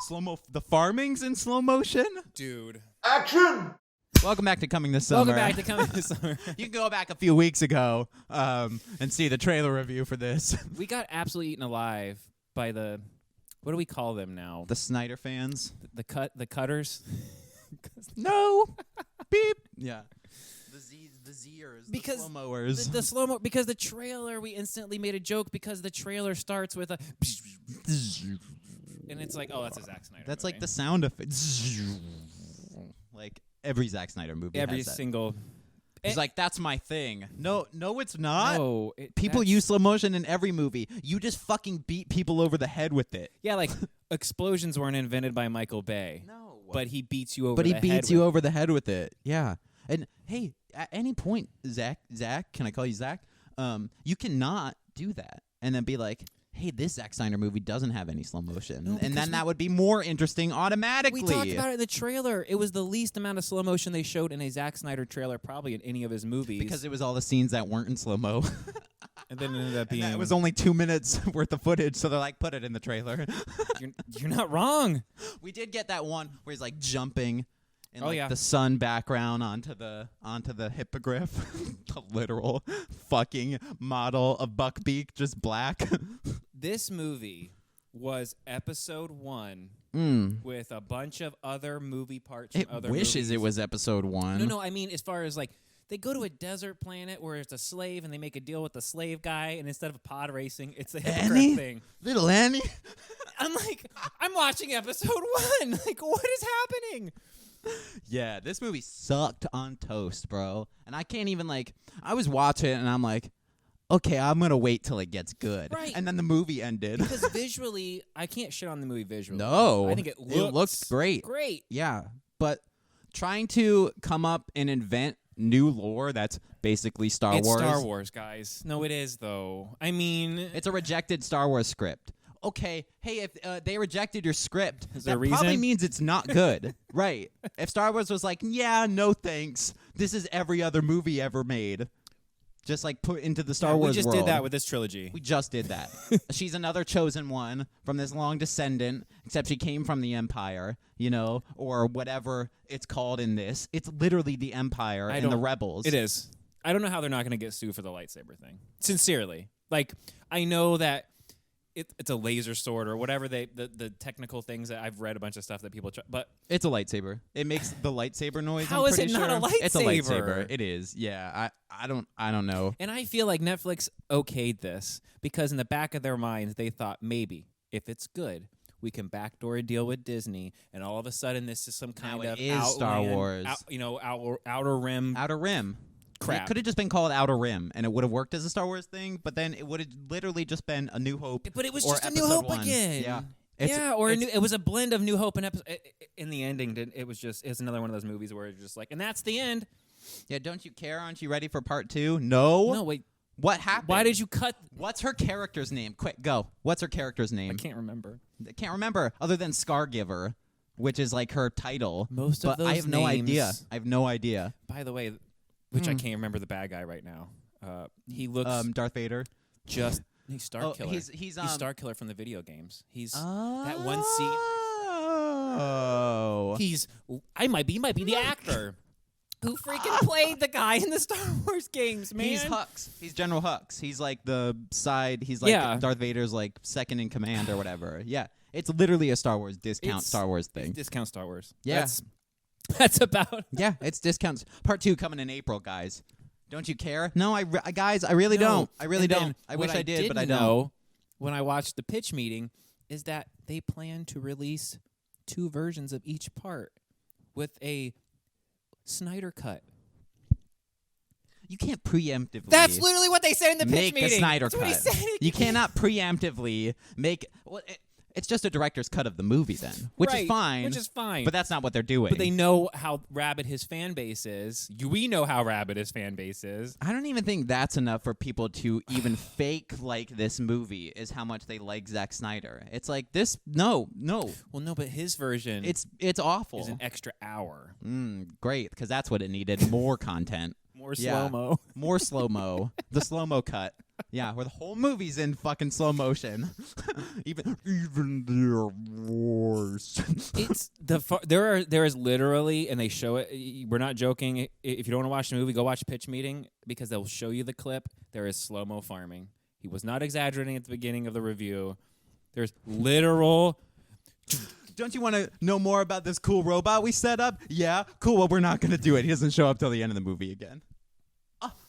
Slow-mo. The farming's in slow motion? Dude. Action! Welcome back to Coming This Summer. Welcome back to Coming This Summer. You can go back a few weeks ago and see the trailer review for this. We got absolutely eaten alive by the, what do we call them now? The Snyder fans. The cutters? No. Beep. Yeah. The Zers, because the slow-moers. The slow-mo, because the trailer, we instantly made a joke because the trailer starts with a, and it's like, oh, that's a Zack Snyder That's movie. like the sound effect. Like every Zack Snyder movie Every has that. single. He's like, that's my thing. No, it's not. No, People use slow motion in every movie. You just fucking beat people over the head with it. Yeah, like explosions weren't invented by Michael Bay. No. But he beats you over But the he head beats you with over the head with it. Yeah. And hey, at any point, Zach, can I call you Zach? You cannot do that and then be like, hey, this Zack Snyder movie doesn't have any slow motion. No, and then that would be more interesting automatically. We talked about it in the trailer. It was the least amount of slow motion they showed in a Zack Snyder trailer probably in any of his movies. Because it was all the scenes that weren't in slow-mo. And then it ended up being... And that was only 2 minutes worth of footage, so they're like, put it in the trailer. You're not wrong. We did get that one where he's like jumping in yeah. the sun background onto the hippogriff. The literal fucking model of Buckbeak, just black. This movie was episode 1 with a bunch of other movie parts from other wishes movies. it was episode 1. No, I mean as far as like they go to a desert planet where it's a slave and they make a deal with the slave guy, and instead of pod racing, it's the hippogriff thing. Little Annie. I'm like, I'm watching episode 1. Like, what is happening? Yeah, this movie sucked on toast, bro. And I can't even I was watching it and I'm like, okay, I'm going to wait till it gets good. Right. And then the movie ended. Because visually, I can't shit on the movie visually. No. I think it looks great. Great. Yeah. But trying to come up and invent new lore that's basically Star Wars. It's Star Wars, guys. No, it is, though. I mean... It's a rejected Star Wars script. Okay, hey, if they rejected your script, that reason? probably means it's not good. Right. If Star Wars was like, yeah, no thanks, this is every other movie ever made. Just put into the Star Wars We just world. did that with this trilogy. We just did that. She's another chosen one from this long descendant, except she came from the Empire, or whatever it's called in this. It's literally the Empire and the rebels. It is. I don't know how they're not going to get sued for the lightsaber thing. Sincerely. I know that it's a laser sword or whatever the technical things that I've read a bunch of stuff that people try, but it's a lightsaber. It makes the lightsaber noise. How is it not a lightsaber? It's a lightsaber. It is. Yeah. I don't know. And I feel like Netflix okayed this because in the back of their minds they thought maybe if it's good we can backdoor a deal with Disney, and all of a sudden this is some kind of Star Wars. Outer Rim. Outer Rim. Crap. It could have just been called Outer Rim, and it would have worked as a Star Wars thing, but then it would have literally just been A New Hope. But it was or just A New Episode Hope 1. again. Yeah. It was a blend of New Hope and in the ending. It's another one of those movies where it's just like, and that's the end. Yeah, don't you care? Aren't you ready for part 2? No. No, wait. What happened? Why did you cut? What's her character's name? Quick, go. What's her character's name? I can't remember. I can't remember, other than Scargiver, which is her title. Most of those I have no names- idea. I have no idea. By the way, which I can't remember the bad guy right now. He looks Darth Vader. just he's Star Killer. He's Star Killer from the video games. He's that one scene. Oh. He might be the actor who freaking played the guy in the Star Wars games, man. He's Hux. He's General Hux. He's the side. He's Darth Vader's second in command or whatever. Yeah, it's literally a Star Wars discount Star Wars thing. Discount Star Wars. Yeah, that's about. Yeah, it's discounts. Part 2 coming in April, guys. Don't you care? No, guys, I really don't. I really don't. I wish I did, but I don't. Know when I watched the pitch meeting, is that they plan to release 2 versions of each part with a Snyder cut. You can't preemptively. That's literally what they said in the pitch make meeting. a Snyder That's cut. What he said. You cannot preemptively make. Well, it's just a director's cut of the movie then, which is fine. Which is fine. But that's not what they're doing. But they know how rabid his fan base is. We know how rabid his fan base is. I don't even think that's enough for people to even fake like this movie is how much they like Zack Snyder. It's like this. No. Well, no, but his version. It's awful. Is an extra hour. Great, because that's what it needed. More content. More slow-mo. More slow-mo. The slow-mo cut. Yeah, where the whole movie's in fucking slow motion. even their wars. It's there is literally, and they show it. We're not joking. If you don't want to watch the movie, go watch Pitch Meeting because they'll show you the clip. There is slow-mo farming. He was not exaggerating at the beginning of the review. There's literal. Don't you want to know more about this cool robot we set up? Yeah, cool. Well, we're not going to do it. He doesn't show up till the end of the movie again.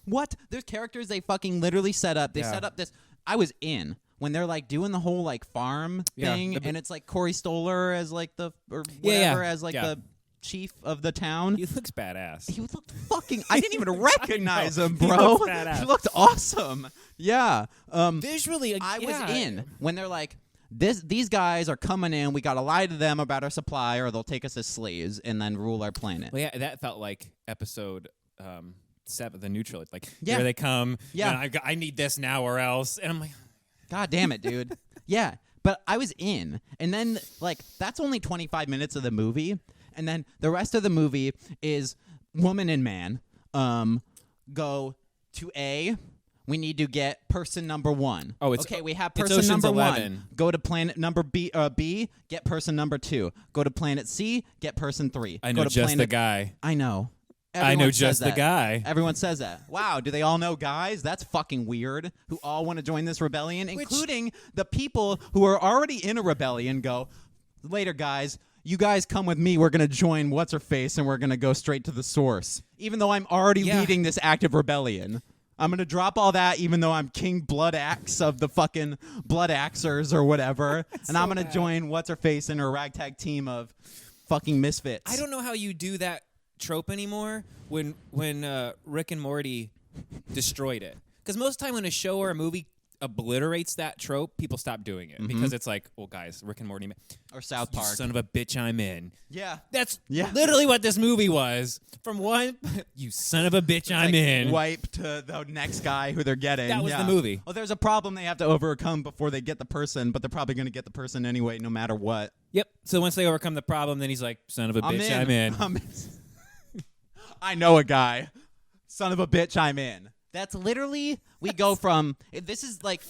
What? There's characters they fucking literally set up. They set up this. I was in when they're like doing the whole like farm thing, and it's like Corey Stoller as like the or whatever as like the chief of the town. He looks badass. He looked fucking. I didn't even recognize him, bro. He looks badass. He looked awesome. Yeah. Visually, I was in when they're like. These guys are coming in. We got to lie to them about our supply, or they'll take us as slaves and then rule our planet. Well, yeah, that felt like episode 7, the new trilogy. Like, yeah. Here they come. Yeah, and I need this now or else. And I'm like, God damn it, dude. Yeah, but I was in, and then like that's only 25 minutes of the movie, and then the rest of the movie is woman and man go to A. We need to get person number 1. Oh, it's okay. We have it's person Ocean's number 11. 1. Go to planet number B. Get person number 2. Go to planet C. Get person 3. I know go to just planet, the guy. I know. I know just the guy. Everyone says that. Wow, do they all know guys? That's fucking weird. Who all want to join this rebellion, including the people who are already in a rebellion. Go later, guys. You guys come with me. We're gonna join what's her face, and we're gonna go straight to the source. Even though I'm already leading this active rebellion. I'm going to drop all that even though I'm King Blood Axe of the fucking Blood Axers or whatever. And I'm going to join what's-her-face in her ragtag team of fucking misfits. I don't know how you do that trope anymore when Rick and Morty destroyed it. Because most of the time when a show or a movie obliterates that trope, people stop doing it. Because it's like, well, guys, Rick and Morty... Or South Park. You son of a bitch, I'm in. Yeah. That's literally what this movie was. From one, you son of a bitch, I'm in. Wipe to the next guy who they're getting. That was the movie. Well, there's a problem they have to overcome before they get the person, but they're probably going to get the person anyway, no matter what. Yep. So once they overcome the problem, then he's like, son of a bitch, I'm in. I know a guy. Son of a bitch, I'm in. That's literally, we go from, this is like...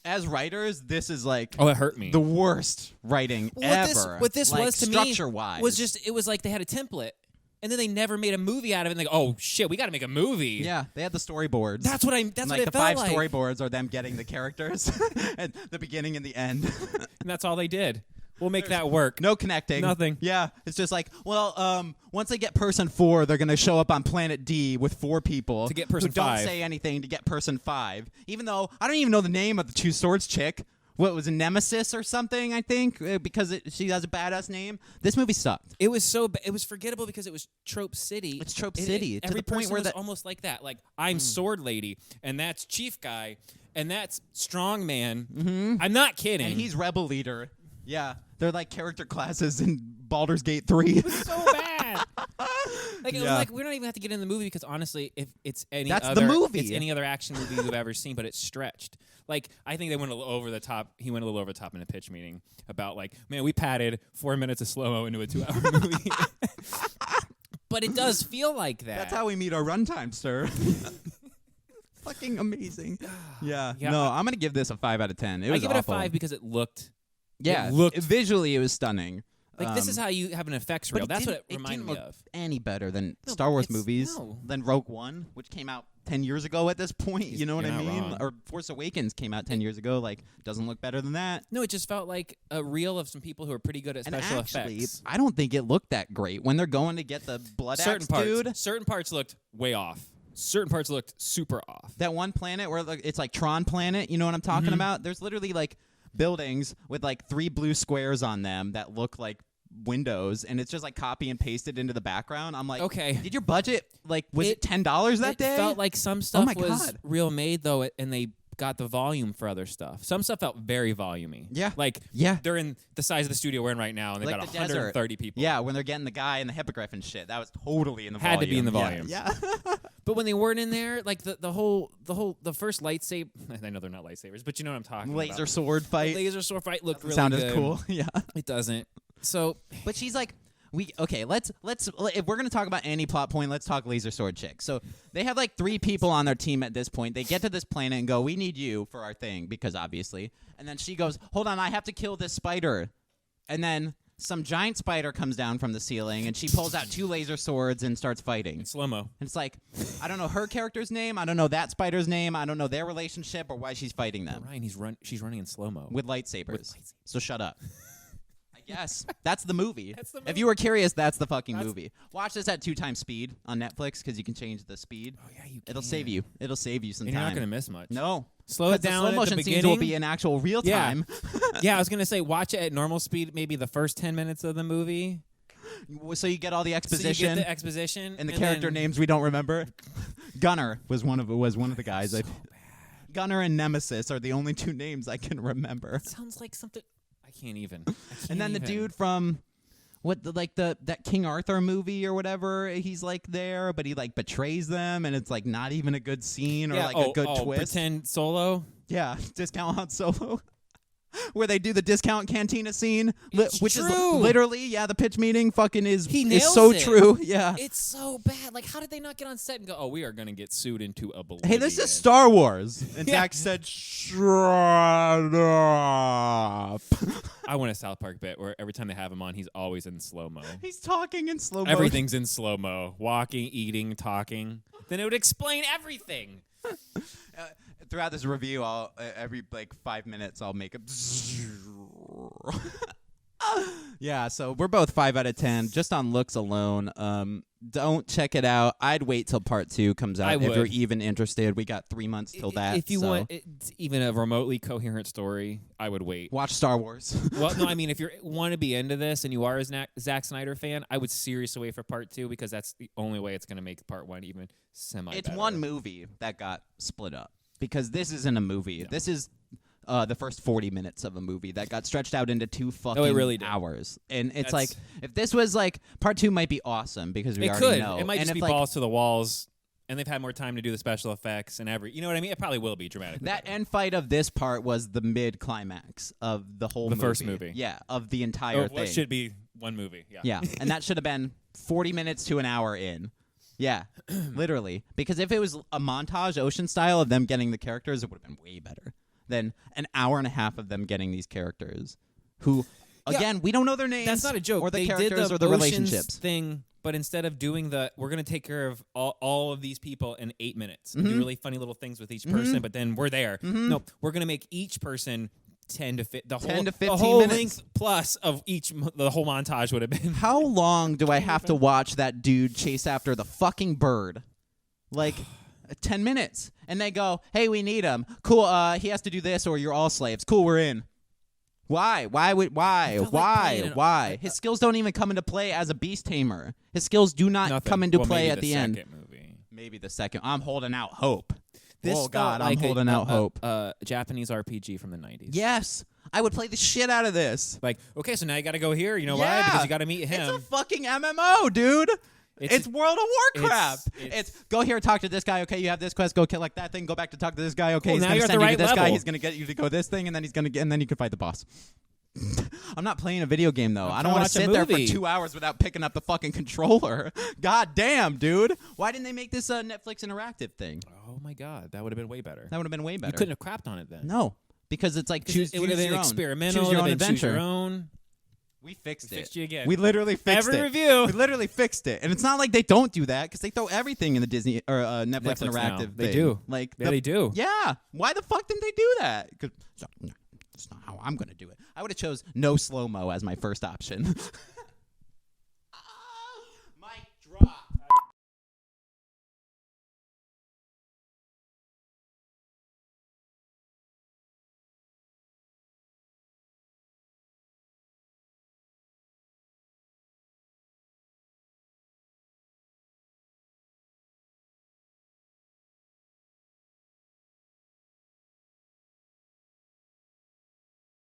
As writers, this is like it hurt me. The worst writing ever. What this like, was to structure-wise. me was just it was like they had a template, and then they never made a movie out of it. And they go, oh shit, we got to make a movie. Yeah, they had the storyboards. That's what like it the felt 5 like. storyboards are them getting the characters at the beginning and the end. And that's all they did. We'll make that work. No connecting. Nothing. Yeah, it's just like, well, once they get person 4, they're going to show up on planet D with 4 people to get person who don't 5. say anything to get person 5. Even though I don't even know the name of the Two Swords chick. What was it, Nemesis or something? I think because she has a badass name. This movie sucked. It was it was forgettable because it was Trope City. It's Trope City. Every to the point person where was almost like that. Like I'm Sword Lady, and that's Chief Guy, and that's Strong Man. Mm-hmm. I'm not kidding. And he's Rebel Leader. Yeah, they're like character classes in Baldur's Gate 3. It was so bad. It was like we don't even have to get in the movie because honestly, if it's any the movie. It's any other action movie you've ever seen, but it's stretched. Like I think they went a little over the top. He went a little over the top in a pitch meeting about like, man, we padded 4 minutes of slow-mo into a 2-hour movie. But it does feel like that. That's how we meet our runtime, sir. Fucking amazing. Yeah. No, I'm gonna give this a 5 out of 10. I give awful. it a 5 because it looked. Yeah, it looked visually it was stunning. Like this is how you have an effects reel. That's what it reminded me of. Any better than Star Wars movies? Than Rogue One, which came out 10 years ago at this point. You know what I mean? Wrong. Or Force Awakens came out 10 years ago. Like, doesn't look better than that. No, it just felt like a reel of some people who are pretty good at special effects. I don't think it looked that great when they're going to get the blood axe dude. Certain parts looked way off. Certain parts looked super off. That one planet where it's like Tron planet. You know what I'm talking about? There's literally like buildings with like 3 blue squares on them that look like windows, and it's just like copy and pasted into the background. I'm like, okay, did your budget was it $10 that day? It felt like some stuff was God. real made though, and they got the volume for other stuff. Some stuff felt very volumey. Yeah, like they're in the size of the studio we're in right now, and they've like got the 130 people. Yeah, when they're getting the guy in the hippogriff and shit, that was totally in the had volume. to be in the volume. Yeah. But when they weren't in there, like the first lightsaber, I know they're not lightsabers, but you know what I'm talking about. Laser sword fight. The laser sword fight looked really sound good. as cool. Yeah, it doesn't. So, but she's like, Let's if we're gonna talk about any plot point, let's talk laser sword chick. So they have like 3 people on their team at this point. They get to this planet and go, "We need you for our thing," because obviously. And then she goes, "Hold on, I have to kill this spider." And then some giant spider comes down from the ceiling, and she pulls out 2 laser swords and starts fighting. Slow-mo. And it's like, I don't know her character's name. I don't know that spider's name. I don't know their relationship or why she's fighting them. Ryan, she's running in slow-mo. With lightsabers. So shut up. Yes, that's the movie. That's the If movie. you were curious, that's the fucking movie. Watch this at 2 times speed on Netflix because you can change the speed. Oh, yeah, you It'll can. save you. It'll save you some And time. you're not going to miss much. No. Slow it 'Cause the down slow at the motion scenes beginning. will be in actual real time. Yeah, I was going to say watch it at normal speed, maybe the first 10 minutes of the movie. So you get all the So exposition. you get the exposition. and the character then, names we don't remember. Gunner was one of the guys. So bad. Gunner and Nemesis are the only 2 names I can remember. It sounds like something. I can't even. And then the dude from that King Arthur movie or whatever, he's like there, but he like betrays them, and it's like not even a good scene or like a good twist. Pretend Solo. Yeah, Discount Han Solo. Where they do the discount cantina scene, It's which is true. literally, the pitch meeting fucking is nails so it. true. Yeah. It's so bad. Like, how did they not get on set and go, "Oh, we are going to get sued into oblivion"? Hey, this is Star Wars. And Yeah. Zack said, "Shut up." I want a South Park bit where every time they have him on, he's always in slow-mo. He's talking in slow motion. Everything's in slow-mo. Walking, eating, talking. Then it would explain everything. Throughout this review, I'll every 5 minutes I'll make a. Yeah, so we're both 5 out of 10 just on looks alone. Don't check it out. I'd wait till part 2 comes out I if would. you're even interested. We got 3 months till that. If you so want even a remotely coherent story, I would wait. watch Star Wars. Well, no, I mean, if you want to be into this and you are a Zack Snyder fan, I would seriously wait for part 2 because that's the only way it's going to make part 1 even semi. It's one movie that got split up because this isn't a movie. No. This is the first 40 minutes of a movie that got stretched out into 2 fucking really did. hours. And it's That's- like, if this was like, part 2 might be awesome because we It already could. know. It might and just if, be like, balls to the walls, and they've had more time to do the special effects and you know what I mean? It probably will be dramatic. that end fight of this part was the mid-climax of the whole The movie. first movie. Yeah, of the entire thing. What should be one movie. Yeah. Yeah, and that should have been 40 minutes to an hour in. Yeah, literally. Because if it was a montage, Ocean style, of them getting the characters, it would have been way better than an hour and a half of them getting these characters who, again, we don't know their names. That's not a joke. Or the They characters did the or the Oceans relationships. thing, but instead of doing we're going to take care of all of these people in 8 minutes and do really funny little things with each person, but then we're there. No, we're going to make each person 10 to 15 15 minutes. minutes Plus of the whole montage would have been. How long do I have to watch that dude chase after the fucking bird? Like 10 minutes. And they go, "Hey, we need him. Cool, he has to do this or you're all slaves. Cool, we're in." Why? Why? His skills don't even come into play as a beast tamer. His skills do not come into play at the end. Movie. Maybe the second. I'm holding out hope. This Oh, God, felt like I'm holding out hope. Japanese RPG from the 90s. Yes. I would play the shit out of this. Like, okay, so now you got to go here. You know why? Yeah. Because you got to meet him. It's a fucking MMO, dude. It's World of Warcraft. it's- It's go here, talk to this guy. Okay, you have this quest. Go kill like that thing. Go back to talk to this guy. Okay, Cool, he's now gonna you're at send the you right to this guy. level. He's gonna get you to go this thing, and then and then you can fight the boss. I'm not playing a video game though. I don't want to watch a sit there for movie. 2 hours without picking up the fucking controller. God damn, dude. Why didn't they make this a Netflix interactive thing? Oh my God, that would have been way better. That would have been way better. You couldn't have crapped on it then. No, because it's like choose. It would have choose been your own. experimental. Choose your own it would have been adventure. Choose your own. We fixed it. Fixed you again. We literally fixed Every it. review. We literally fixed it, and it's not like they don't do that because they throw everything in the Disney or Netflix Netflix now. interactive. They thing. do. Like Yeah, they do. Yeah. Why the fuck didn't they do that? 'Cause that's not how I'm gonna do it. I would have chose no slow mo as my first option.